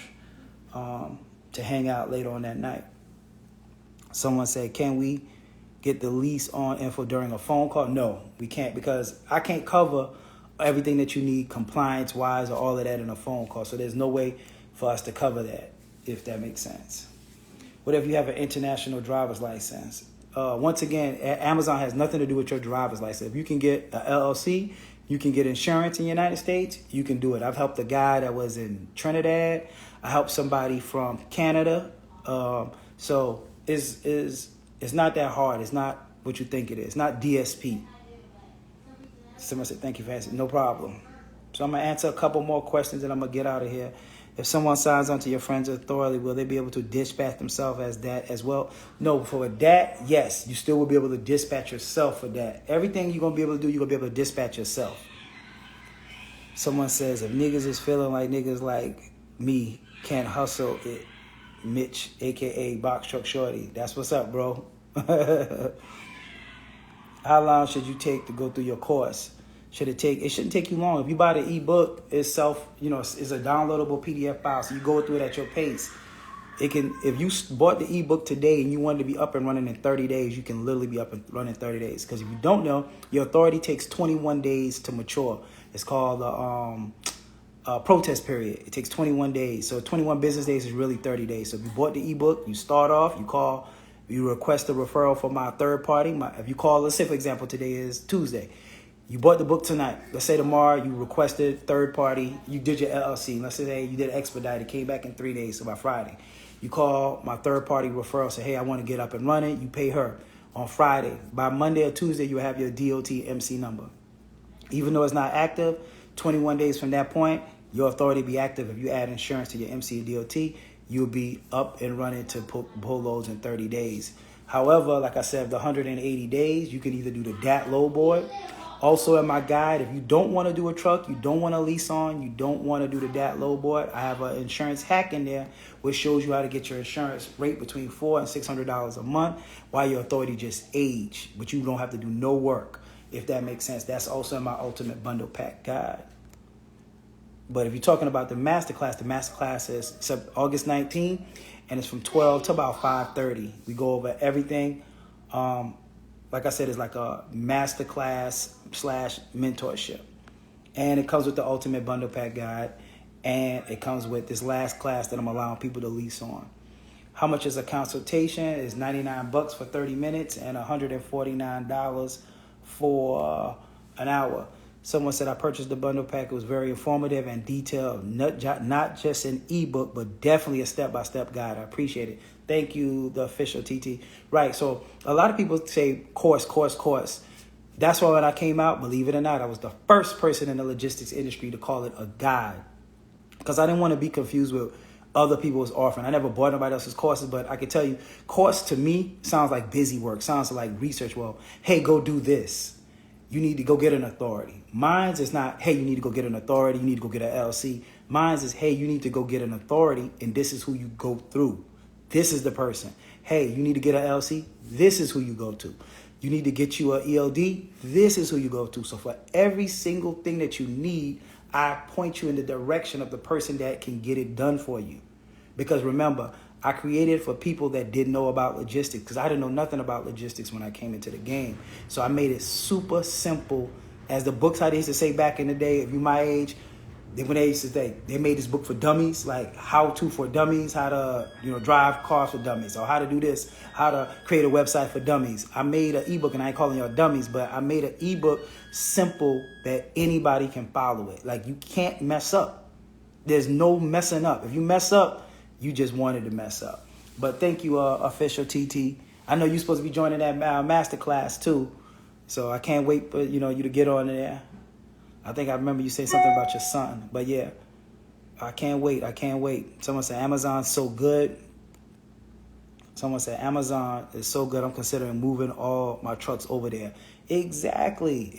to hang out later on that night. Someone said, can we get the lease on info during a phone call? No, we can't, because I can't cover everything that you need compliance-wise or all of that in a phone call. So there's no way for us to cover that, if that makes sense. What if you have an international driver's license? Once again, Amazon has nothing to do with your driver's license. If you can get an LLC, you can get insurance in the United States, you can do it. I've helped a guy that was in Trinidad. I helped somebody from Canada. So it's not that hard. It's not what you think it is. It's not DSP. Someone said, thank you for answering. No problem. So I'm going to answer a couple more questions and I'm going to get out of here. If someone signs on to your friend's authority, will they be able to dispatch themselves as that as well? No, for that, yes, you still will be able to dispatch yourself for that. Everything you're going to be able to do, you're going to be able to dispatch yourself. Someone says, if niggas is feeling like niggas like me can't hustle it, Mitch, a.k.a. Box Truck Shorty. That's what's up, bro. How long should you take to go through your course? It shouldn't take you long. If you buy the ebook itself, it's a downloadable PDF file, so you go through it at your pace. If you bought the ebook today and you wanted to be up and running in 30 days, you can literally be up and running in 30 days. Because if you don't know, your authority takes 21 days to mature. It's called the protest period. It takes 21 days. So 21 business days is really 30 days. So if you bought the ebook, you start off, you request a referral from my third party. If you call, let's say for example, today is Tuesday. You bought the book tonight. Let's say tomorrow you requested third party. You did your LLC. Let's say you did expedite. It came back in 3 days, so by Friday. You call my third party referral. Say, hey, I want to get up and running. You pay her on Friday. By Monday or Tuesday, you have your DOT MC number. Even though it's not active, 21 days from that point, your authority will be active. If you add insurance to your MC and DOT, you'll be up and running to pull loads in 30 days. However, like I said, the 180 days, you can either do the DAT load board. Also in my guide, if you don't want to do a truck, you don't want to lease on, you don't want to do the DAT load board, I have an insurance hack in there which shows you how to get your insurance rate between $400 and $600 a month while your authority just age, but you don't have to do no work, if that makes sense. That's also in my Ultimate Bundle Pack guide. But if you're talking about the masterclass is August 19th, and it's from 12 to about 5:30. We go over everything. Like I said, it's like a masterclass / mentorship. And it comes with the Ultimate Bundle Pack guide. And it comes with this last class that I'm allowing people to lease on. How much is a consultation? It's $99 for 30 minutes and $149 for an hour. Someone said, I purchased the bundle pack. It was very informative and detailed, not just an ebook, but definitely a step-by-step guide. I appreciate it. Thank you, the official TT. Right, so a lot of people say course. That's why when I came out, believe it or not, I was the first person in the logistics industry to call it a guide. Because I didn't want to be confused with other people's offering. I never bought nobody else's courses, but I can tell you, course to me sounds like busy work, sounds like research. Well, hey, go do this. You need to go get an authority. Mine's is not, hey, you need to go get an authority. You need to go get an LLC. Mine's is, hey, you need to go get an authority, and this is who you go through. This is the person. Hey, you need to get an LLC. This is who you go to. You need to get you a ELD. This is who you go to. So for every single thing that you need, I point you in the direction of the person that can get it done for you. Because remember, I created for people that didn't know about logistics, because I didn't know nothing about logistics when I came into the game. So I made it super simple. As the books, how they used to say back in the day, if you my age, when they used to say, they made this book for dummies, like how to for dummies, how to drive cars for dummies, or how to do this, how to create a website for dummies. I made an ebook, and I ain't calling y'all dummies, but I made an ebook simple that anybody can follow it. Like, you can't mess up. There's no messing up. If you mess up, you just wanted to mess up. But thank you, Official TT. I know you're supposed to be joining that masterclass too, so I can't wait for you to get on there. I think I remember you saying something about your son. But yeah, I can't wait. I can't wait. Someone said Amazon's so good. Someone said Amazon is so good, I'm considering moving all my trucks over there. Exactly.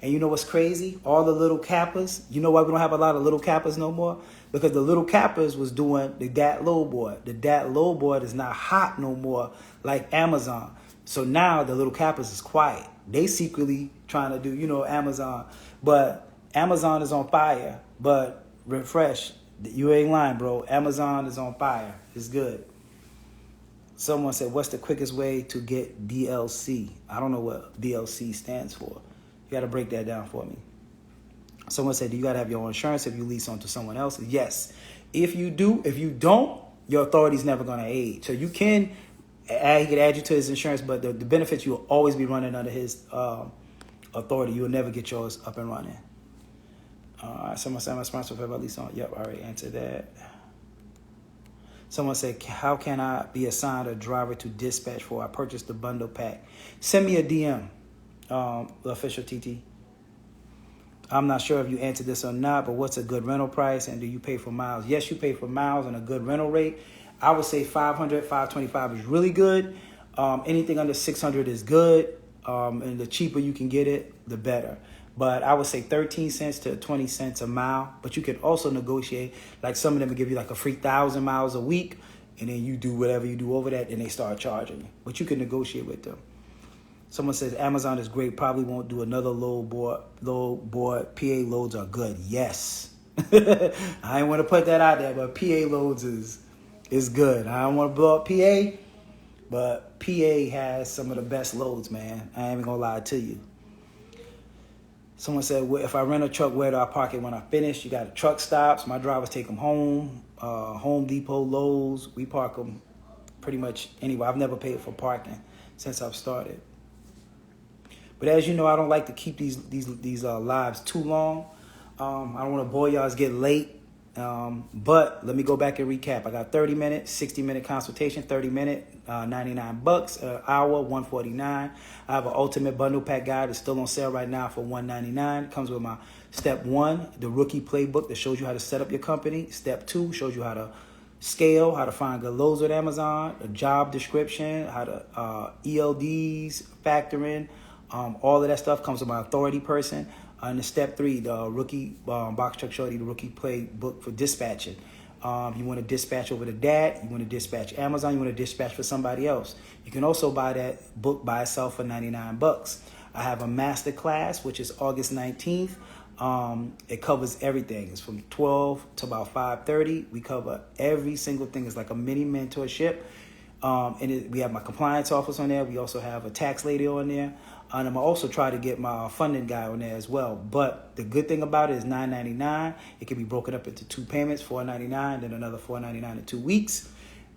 And you know what's crazy? All the little cappers. You know why we don't have a lot of little cappers no more? Because the little cappers was doing the DAT low board. The DAT low board is not hot no more like Amazon. So now the little cappers is quiet. They secretly trying to do, Amazon. But Amazon is on fire. But refresh. You ain't lying, bro. Amazon is on fire. It's good. Someone said, what's the quickest way to get DLC? I don't know what DLC stands for. You got to break that down for me. Someone said, do you got to have your own insurance if you lease on to someone else? Yes. If you do, if you don't, your authority's never going to aid. So you can he could add you to his insurance, but the benefits, you will always be running under his authority. You will never get yours up and running. Someone said, I'm responsible for lease on. Yep, I already answered that. Someone said, how can I be assigned a driver to dispatch for? I purchased the bundle pack. Send me a DM, the Official TT. I'm not sure if you answered this or not, but what's a good rental price, and do you pay for miles? Yes, you pay for miles and a good rental rate. I would say 500, 525 is really good. Anything under 600 is good, and the cheaper you can get it, the better. But I would say 13 cents to 20 cents a mile. But you can also negotiate. Like, some of them will give you like a free 1,000 miles a week, and then you do whatever you do over that, and they start charging you. But you can negotiate with them. Someone says Amazon is great. Probably won't do another low board. PA loads are good. Yes. I ain't want to put that out there, but PA loads is good. I don't want to blow up PA, but PA has some of the best loads, man. I ain't even gonna lie to you. Someone said, if I rent a truck, where do I park it when I finish? You got truck stops. My drivers take them home. Home Depot, Lowe's. We park them pretty much anywhere. I've never paid for parking since I've started. But as you know, I don't like to keep these lives too long. I don't want to bore y'all. It's getting late. But let me go back and recap. I got 30 minutes, 60-minute consultation, 30-minute, $99, an hour, $149. I have an ultimate bundle pack guide. It's still on sale right now for $199. It comes with my step 1, the rookie playbook that shows you how to set up your company. Step 2 shows you how to scale, how to find good loads with Amazon, a job description, how to ELDs, factoring, all of that stuff comes with my authority person. And the step 3, the rookie box truck shorty, the rookie playbook for dispatching. You want to dispatch over the DAT, you want to dispatch Amazon, you want to dispatch for somebody else. You can also buy that book by itself for $99. I have a master class, which is August 19th. It covers everything. It's from 12 to about 5:30. We cover every single thing. It's like a mini mentorship. We have my compliance office on there. We also have a tax lady on there. And I'm also try to get my funding guy on there as well. But the good thing about it is $9.99. It can be broken up into 2 payments, $4.99, then another $4.99 in 2 weeks.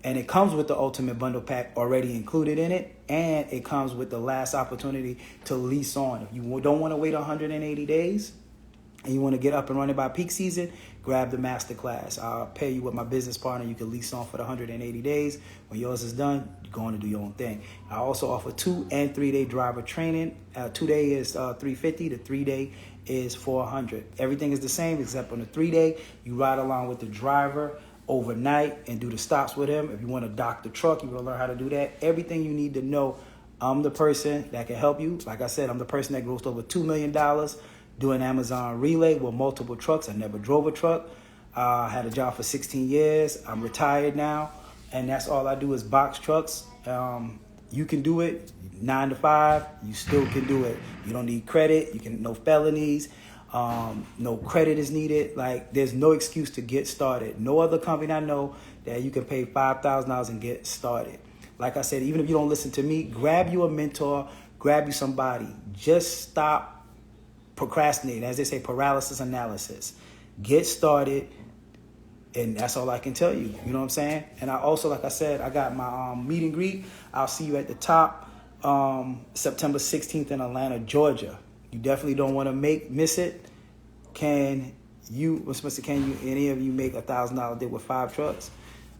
And it comes with the ultimate bundle pack already included in it. And it comes with the last opportunity to lease on. If you don't want to wait 180 days and you want to get up and running by peak season, grab the master class. I'll pay you with my business partner. You can lease on for the 180 days. When yours is done, you're going to do your own thing. I also offer 2 and 3 day driver training. 2 day is $350. The 3 day is $400. Everything is the same except on the 3 day, you ride along with the driver overnight and do the stops with him. If you want to dock the truck, you want to learn how to do that. Everything you need to know. I'm the person that can help you. Like I said, I'm the person that grossed over $2 million doing Amazon relay with multiple trucks. I never drove a truck. I had a job for 16 years. I'm retired now, and that's all I do is box trucks. You can do it 9 to 5. You still can do it. You don't need credit. You can no felonies. No credit is needed. Like, there's no excuse to get started. No other company I know that you can pay $5,000 and get started. Like I said, even if you don't listen to me, grab you a mentor, grab you somebody. Just stop procrastinating. As they say, paralysis analysis. Get started. And that's all I can tell you. You know what I'm saying? And I also, like I said, I got my meet and greet. I'll see you at the top September 16th in Atlanta, Georgia. You definitely don't want to miss it. Can any of you make $1,000 a day with 5 trucks?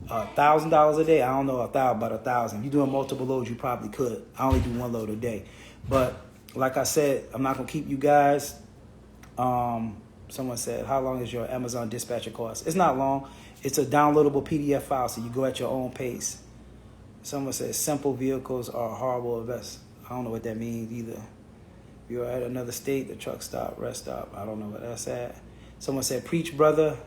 $1,000 a day, I don't know about 1,000. If you're doing multiple loads, you probably could. I only do 1 load a day. But like I said, I'm not going to keep you guys. Someone said, how long is your Amazon dispatcher course? It's not long. It's a downloadable PDF file, so you go at your own pace. Someone said, simple vehicles are horrible investment. I don't know what that means either. If you're at another state, the truck stop, rest stop. I don't know what that's at. Someone said, preach, brother.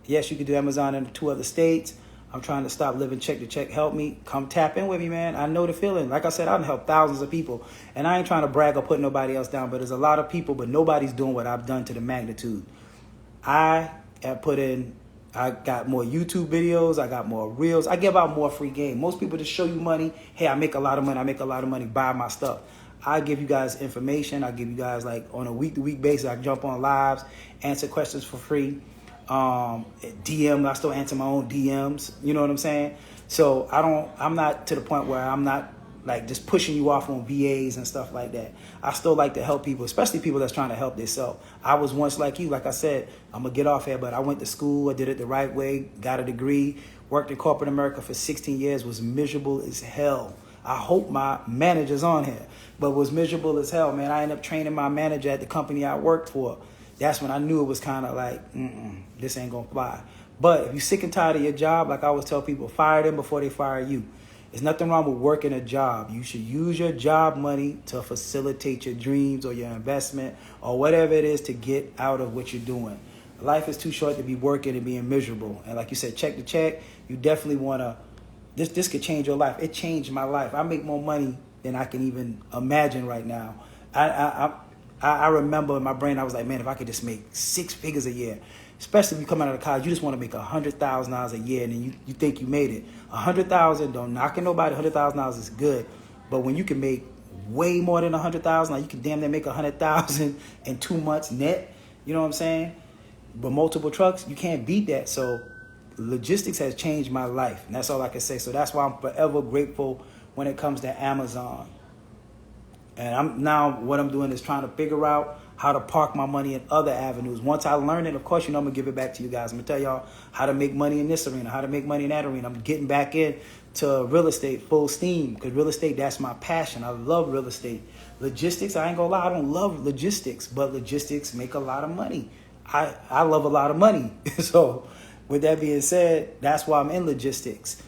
Yes, you can do Amazon in 2 other states. I'm trying to stop living check to check. Help me. Come tap in with me, man. I know the feeling. Like I said, I've helped thousands of people. And I ain't trying to brag or put nobody else down, but there's a lot of people, but nobody's doing what I've done to the magnitude. I got more YouTube videos. I got more reels. I give out more free game. Most people just show you money. Hey, I make a lot of money. Buy my stuff. I give you guys information. I give you guys, like, on a week-to-week basis, I jump on lives, answer questions for free. DM, I still answer my own DMs. You know what I'm saying? So I'm not to the point where I'm not like just pushing you off on VAs and stuff like that. I still like to help people, especially people that's trying to help themselves. I was once like you. Like I said, I'm going to get off here, but I went to school. I did it the right way, got a degree, worked in corporate America for 16 years, was miserable as hell. I hope my manager's on here, but was miserable as hell, man. I ended up training my manager at the company I worked for. That's when I knew it was kind of like, this ain't going to fly. But if you're sick and tired of your job, like I always tell people, fire them before they fire you. There's nothing wrong with working a job. You should use your job money to facilitate your dreams or your investment or whatever it is to get out of what you're doing. Life is too short to be working and being miserable. And like you said, check to check, you definitely want to, this could change your life. It changed my life. I make more money than I can even imagine right now. I remember in my brain, I was like, man, if I could just make 6 figures a year, especially if you come out of college, you just want to make $100,000 a year, and then you think you made it. $100,000, don't knock at nobody. $100,000 is good, but when you can make way more than $100,000, like you can damn near make $100,000 in 2 months net. You know what I'm saying? But multiple trucks, you can't beat that. So logistics has changed my life, and that's all I can say. So that's why I'm forever grateful when it comes to Amazon. And what I'm doing is trying to figure out how to park my money in other avenues. Once I learn it, of course, I'm going to give it back to you guys. I'm going to tell y'all how to make money in this arena, how to make money in that arena. I'm getting back into real estate full steam because real estate, that's my passion. I love real estate. Logistics, I ain't going to lie, I don't love logistics, but logistics make a lot of money. I love a lot of money. So with that being said, that's why I'm in logistics.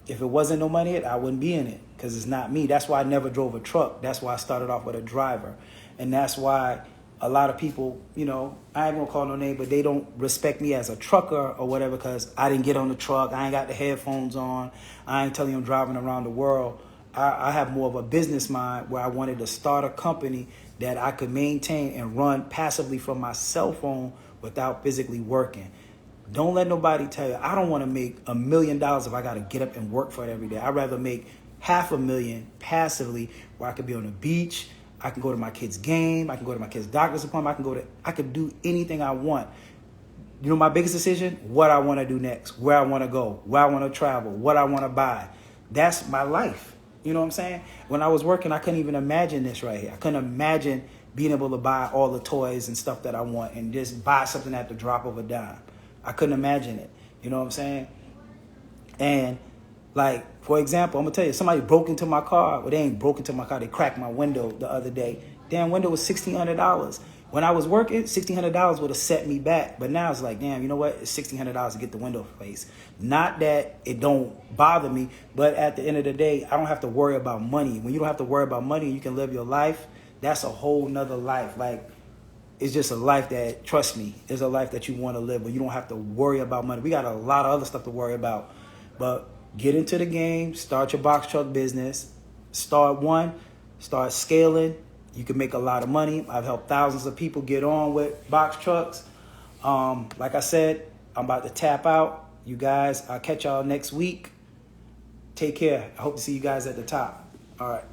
If it wasn't no money, I wouldn't be in it because it's not me. That's why I never drove a truck. That's why I started off with a driver. And that's why a lot of people, I ain't going to call no name, but they don't respect me as a trucker or whatever because I didn't get on the truck. I ain't got the headphones on. I ain't telling you I'm driving around the world. I have more of a business mind where I wanted to start a company that I could maintain and run passively from my cell phone without physically working. Don't let nobody tell you, I don't want to make $1 million if I got to get up and work for it every day. I'd rather make $500,000 passively where I could be on the beach. I can go to my kid's game. I can go to my kid's doctor's appointment. I could do anything I want. My biggest decision, what I want to do next, where I want to go, where I want to travel, what I want to buy. That's my life. You know what I'm saying? When I was working, I couldn't even imagine this right here. I couldn't imagine being able to buy all the toys and stuff that I want and just buy something at the drop of a dime. I couldn't imagine it. You know what I'm saying? And like, for example, I'm going to tell you, somebody broke into my car. Well, they ain't broke into my car. They cracked my window the other day. Damn window was $1,600. When I was working, $1,600 would have set me back. But now it's like, damn, you know what? It's $1,600 to get the window replaced. Not that it don't bother me, but at the end of the day, I don't have to worry about money. When you don't have to worry about money, you can live your life. That's a whole nother life. Like, it's just a life that, trust me, is a life that you want to live, but you don't have to worry about money. We got a lot of other stuff to worry about. But Get into the game. Start your box truck business. Start one. Start scaling. You can make a lot of money. I've helped thousands of people get on with box trucks. Like I said, I'm about to tap out. You guys, I'll catch y'all next week. Take care. I hope to see you guys at the top. All right.